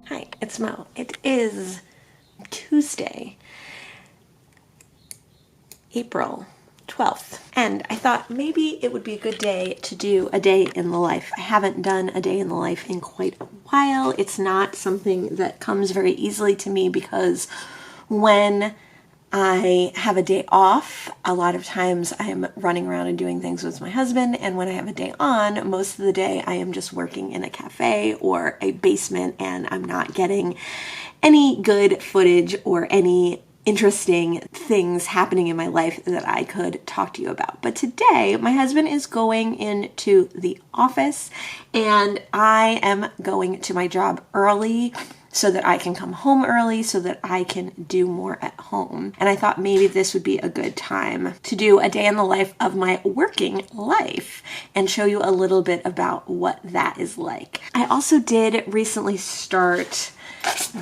Hi, it's Mo. It is Tuesday, April 12th, and I thought maybe it would be a good day to do a day in the life. I haven't done a day in the life in quite a while. It's not something that comes very easily to me because when I have a day off, a lot of times I'm running around and doing things with my husband, and when I have a day on, most of the day I am just working in a cafe or a basement, and I'm not getting any good footage or any interesting things happening in my life that I could talk to you about. But today, my husband is going into the office, and I am going to my job early so that I can come home early so that I can do more at home. And I thought maybe this would be a good time to do a day in the life of my working life and show you a little bit about what that is like. I also did recently start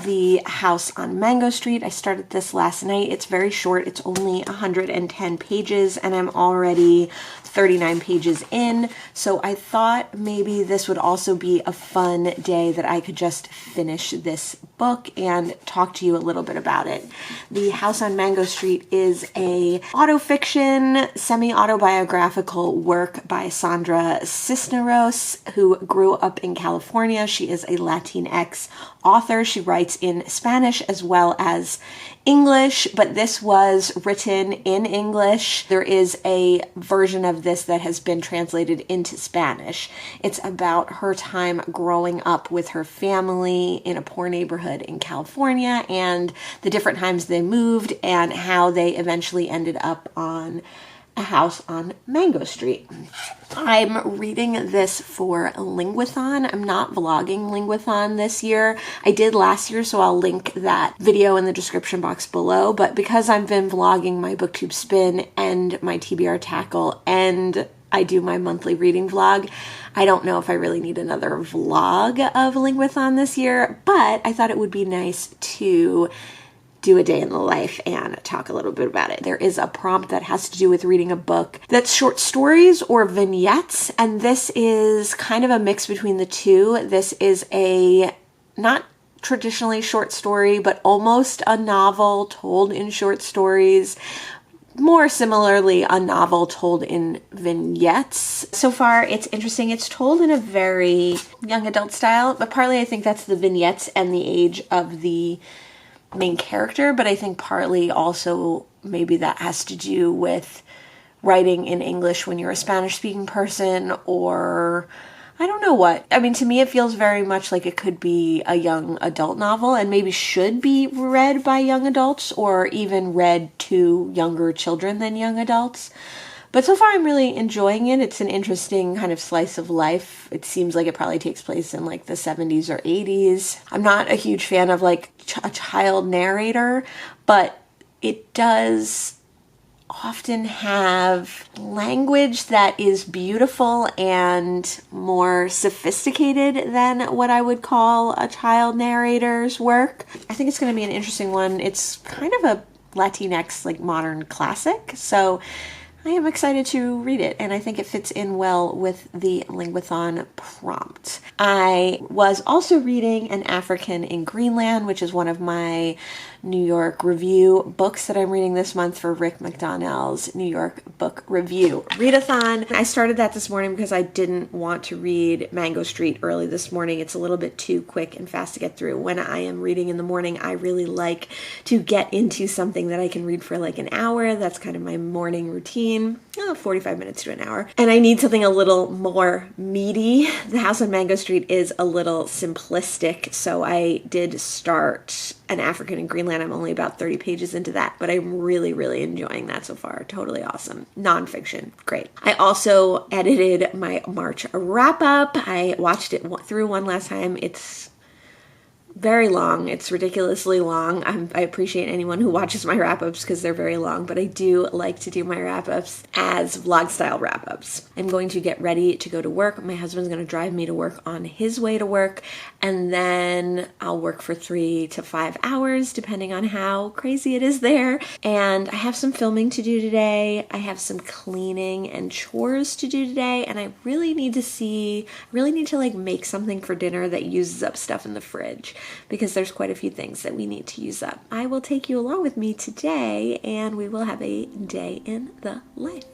the house on Mango Street. I started this last night. It's very short. It's only 110 pages and I'm already 39 pages in. So I thought maybe this would also be a fun day that I could just finish this book and talk to you a little bit about it. The House on Mango Street is a autofiction, semi-autobiographical work by Sandra Cisneros, who grew up in California. She is a Latinx author. She writes in Spanish as well as English, but this was written in English. There is a version of this that has been translated into Spanish. It's about her time growing up with her family in a poor neighborhood in California and the different times they moved and how they eventually ended up on a house on Mango Street. I'm reading this for Linguathon. I'm not vlogging Linguathon this year. I did last year, so I'll link that video in the description box below. But because I've been vlogging my booktube spin and my TBR tackle and I do my monthly reading vlog, I don't know if I really need another vlog of Linguathon this year, but I thought it would be nice to do a day in the life and talk a little bit about it. There is a prompt that has to do with reading a book that's short stories or vignettes, and this is kind of a mix between the two. This is a not traditionally short story, but almost a novel told in short stories. More similarly, a novel told in vignettes. So far, it's interesting. It's told in a very young adult style, but partly I think that's the vignettes and the age of the main character, but I think partly also maybe that has to do with writing in English when you're a Spanish speaking person, or I don't know what. I mean, to me it feels very much like it could be a young adult novel and maybe should be read by young adults or even read to younger children than young adults. But so far I'm really enjoying it. It's an interesting kind of slice of life. It seems like it probably takes place in like the 70s or 80s. I'm not a huge fan of like a child narrator, but it does often have language that is beautiful and more sophisticated than what I would call a child narrator's work. I think it's going to be an interesting one. It's kind of a Latinx like modern classic, so I am excited to read it, and I think it fits in well with the Linguathon prompt. I was also reading An African in Greenland, which is one of my New York Review books that I'm reading this month for Rick McDonnell's New York Book Review Readathon. I started that this morning because I didn't want to read Mango Street early this morning. It's a little bit too quick and fast to get through. When I am reading in the morning, I really like to get into something that I can read for like an hour. That's kind of my morning routine. 45 minutes to an hour. And I need something a little more meaty. The House on Mango Street is a little simplistic, so I did start An African in Greenland. I'm only about 30 pages into that, but I'm really, really enjoying that so far. Totally awesome. Nonfiction. Great. I also edited my March wrap-up. I watched it through one last time. It's very long. It's ridiculously long. I appreciate anyone who watches my wrap-ups because they're very long, but I do like to do my wrap-ups as vlog-style wrap-ups. I'm going to get ready to go to work. My husband's going to drive me to work on his way to work, and then I'll work for 3 to 5 hours, depending on how crazy it is there. And I have some filming to do today. I have some cleaning and chores to do today, and I really need to like make something for dinner that uses up stuff in the fridge. because there's quite a few things that we need to use up. I will take you along with me today, and we will have a day in the life.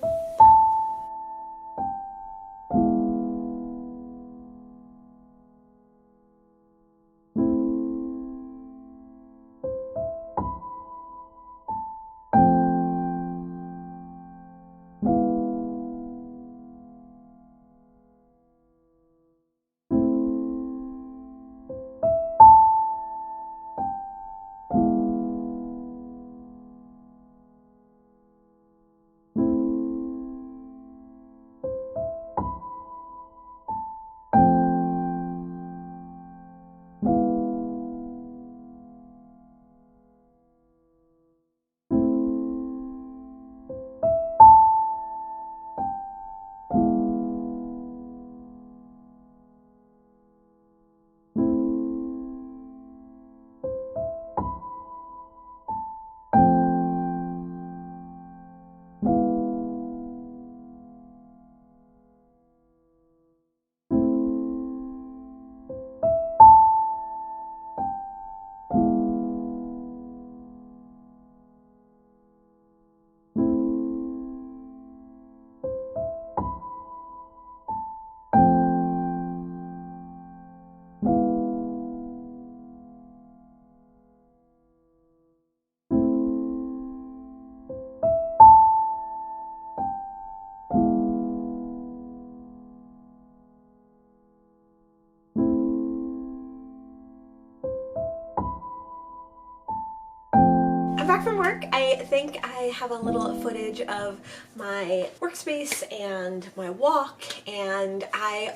Back from work. I think I have a little footage of my workspace and my walk, and I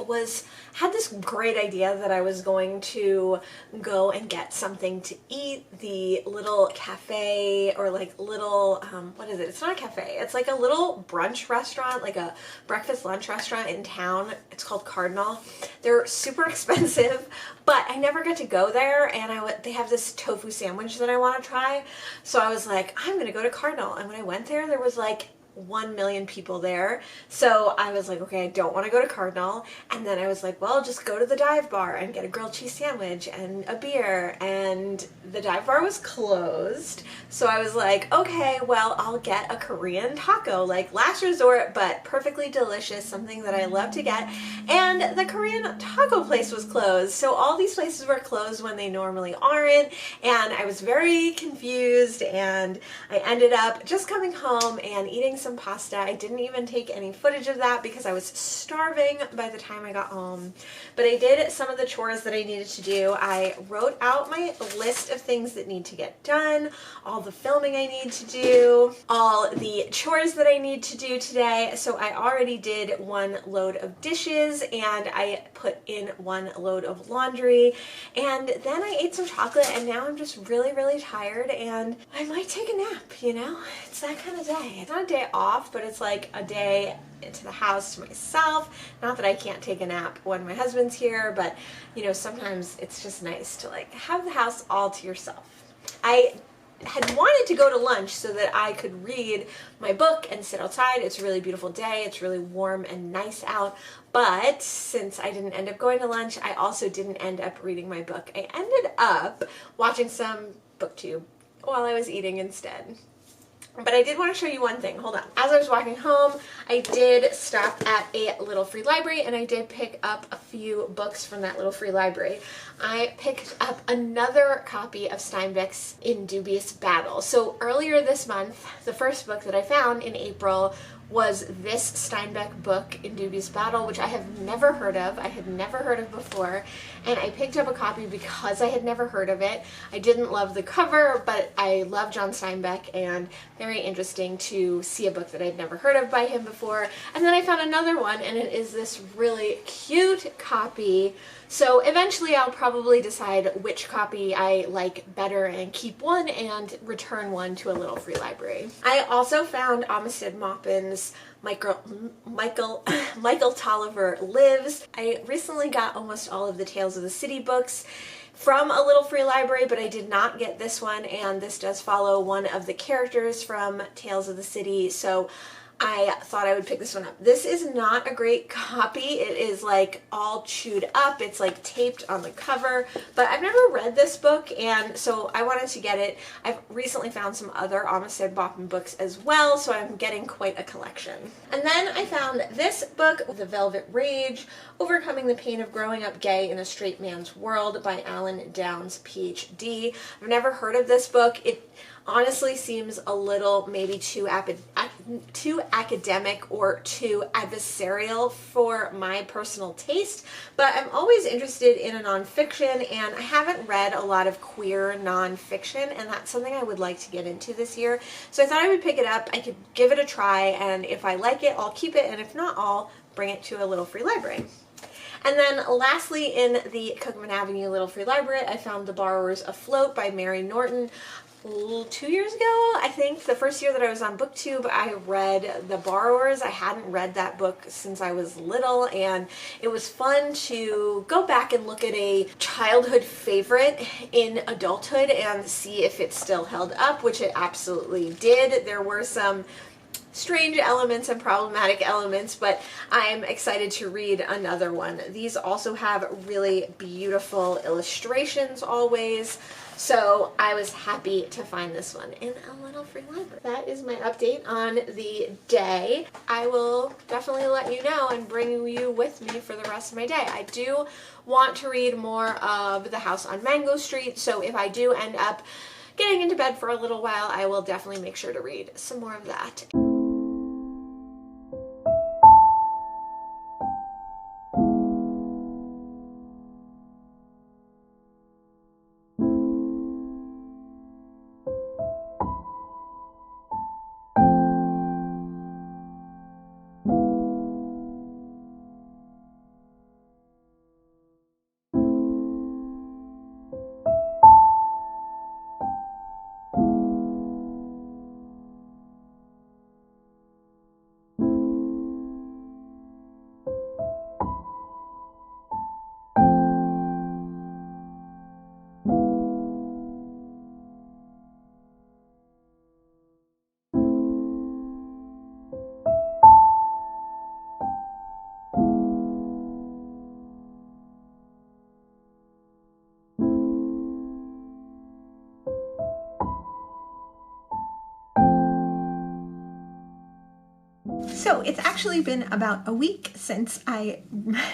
had this great idea that I was going to go and get something to eat. The little cafe, or like little what is it? It's not a cafe. It's like a little brunch restaurant, like a breakfast lunch restaurant in town. It's called Cardinal. They're super expensive, but I never get to go there, and they have this tofu sandwich that I want to try. So I was like, I'm gonna go to Cardinal. And when I went there was like 1 million people there. So I was like, okay, I don't want to go to Cardinal. And then I was like, well, just go to the dive bar and get a grilled cheese sandwich and a beer. And the dive bar was closed. So I was like, okay, well, I'll get a Korean taco, like last resort, but perfectly delicious, something that I love to get. And the Korean taco place was closed. So all these places were closed when they normally aren't. And I was very confused, and I ended up just coming home and eating some pasta. I didn't even take any footage of that because I was starving by the time I got home. But I did some of the chores that I needed to do. I wrote out my list of things that need to get done, all the filming I need to do, all the chores that I need to do today. So I already did 1 load of dishes, and I put in 1 load of laundry, and then I ate some chocolate, and now I'm just really, really tired, and I might take a nap, you know? It's that kind of day. It's not a day off, but it's like a day into the house to myself. Not that I can't take a nap when my husband's here, but you know, sometimes it's just nice to like have the house all to yourself. I had wanted to go to lunch so that I could read my book and sit outside. It's a really beautiful day. It's really warm and nice out. But since I didn't end up going to lunch, I also didn't end up reading my book. I ended up watching some booktube while I was eating instead. But I did want to show you one thing. Hold on. As I was walking home, I did stop at a little free library, and I did pick up a few books from that little free library. I picked up another copy of Steinbeck's In Dubious Battle. So earlier this month, the first book that I found in April was this Steinbeck book, In Dubious Battle, which I have never heard of. I had never heard of before, and I picked up a copy because I had never heard of it. I didn't love the cover, but I love John Steinbeck, and very interesting to see a book that I'd never heard of by him before. And then I found another one, and it is this really cute copy. So eventually I'll probably decide which copy I like better and keep one and return one to a little free library. I also found Amistad Maupin's Michael Tolliver Lives. I recently got almost all of the Tales of the City books from a little free library, but I did not get this one, and this does follow one of the characters from Tales of the City, so I thought I would pick this one up. This is not a great copy. It is like all chewed up. It's like taped on the cover, but I've never read this book, and so I wanted to get it. I've recently found some other Amistad Boppin books as well, so I'm getting quite a collection. And then I found this book, The Velvet Rage, Overcoming the Pain of Growing Up Gay in a Straight Man's World by Alan Downs, PhD. I've never heard of this book. It honestly seems a little maybe too academic or too adversarial for my personal taste, but I'm always interested in a nonfiction, and I haven't read a lot of queer nonfiction, and that's something I would like to get into this year. So I thought I would pick it up. I could give it a try, and if I like it, I'll keep it, and if not, I'll bring it to a Little Free Library. And then lastly, in the Cookman Avenue Little Free Library, I found The Borrowers Afloat by Mary Norton. 2 years ago, I think, the first year that I was on BookTube, I read The Borrowers. I hadn't read that book since I was little, and it was fun to go back and look at a childhood favorite in adulthood and see if it still held up, which it absolutely did. There were some strange elements and problematic elements, but I'm excited to read another one. These also have really beautiful illustrations always, so I was happy to find this one in a Little Free Library. That is my update on the day. I will definitely let you know and bring you with me for the rest of my day. I do want to read more of The House on Mango Street, so if I do end up getting into bed for a little while, I will definitely make sure to read some more of that. So it's actually been about a week since I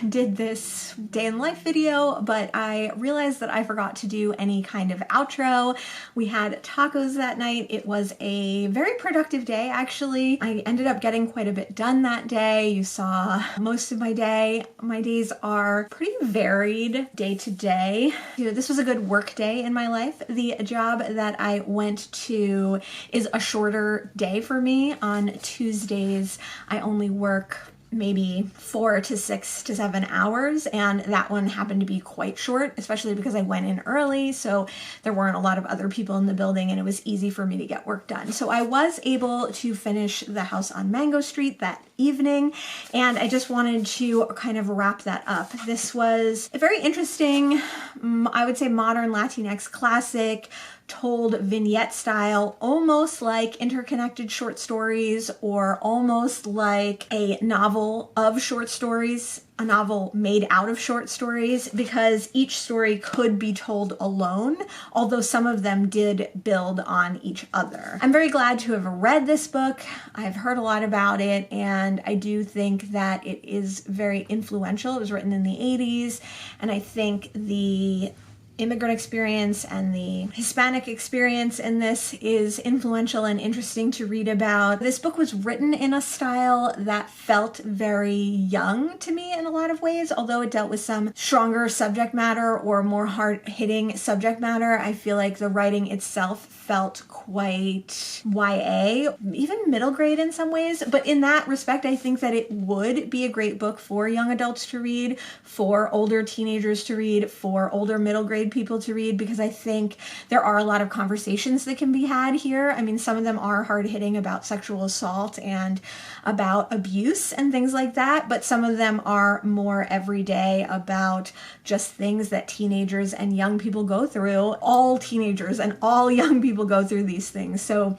did this day in life video, but I realized that I forgot to do any kind of outro. We had tacos that night. It was a very productive day, actually. I ended up getting quite a bit done that day. You saw most of my day. My days are pretty varied day to day. This was a good work day in my life. The job that I went to is a shorter day for me. On Tuesdays, I only work maybe 4 to 6 to 7 hours, and that one happened to be quite short, especially because I went in early, so there weren't a lot of other people in the building and it was easy for me to get work done. So I was able to finish The House on Mango Street that evening, and I just wanted to kind of wrap that up. This was a very interesting, I would say, modern Latinx classic, told vignette style, almost like interconnected short stories, or almost like a novel of short stories, a novel made out of short stories, because each story could be told alone, although some of them did build on each other. I'm very glad to have read this book. I've heard a lot about it, and I do think that it is very influential. It was written in the 80s, and I think the immigrant experience and the Hispanic experience in this is influential and interesting to read about. This book was written in a style that felt very young to me in a lot of ways, although it dealt with some stronger subject matter or more hard-hitting subject matter. I feel like the writing itself felt quite YA, even middle grade in some ways, but in that respect, I think that it would be a great book for young adults to read, for older teenagers to read, for older middle grade people to read, because I think there are a lot of conversations that can be had here. I mean, some of them are hard-hitting about sexual assault and about abuse and things like that, but some of them are more everyday about just things that teenagers and young people go through. All teenagers and all young people go through these things. So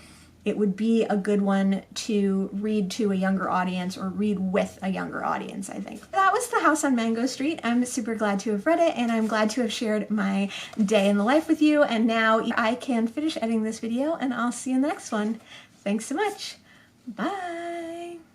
it would be a good one to read to a younger audience or read with a younger audience, I think. That was The House on Mango Street. I'm super glad to have read it, and I'm glad to have shared my day in the life with you, and now I can finish editing this video, and I'll see you in the next one. Thanks so much. Bye!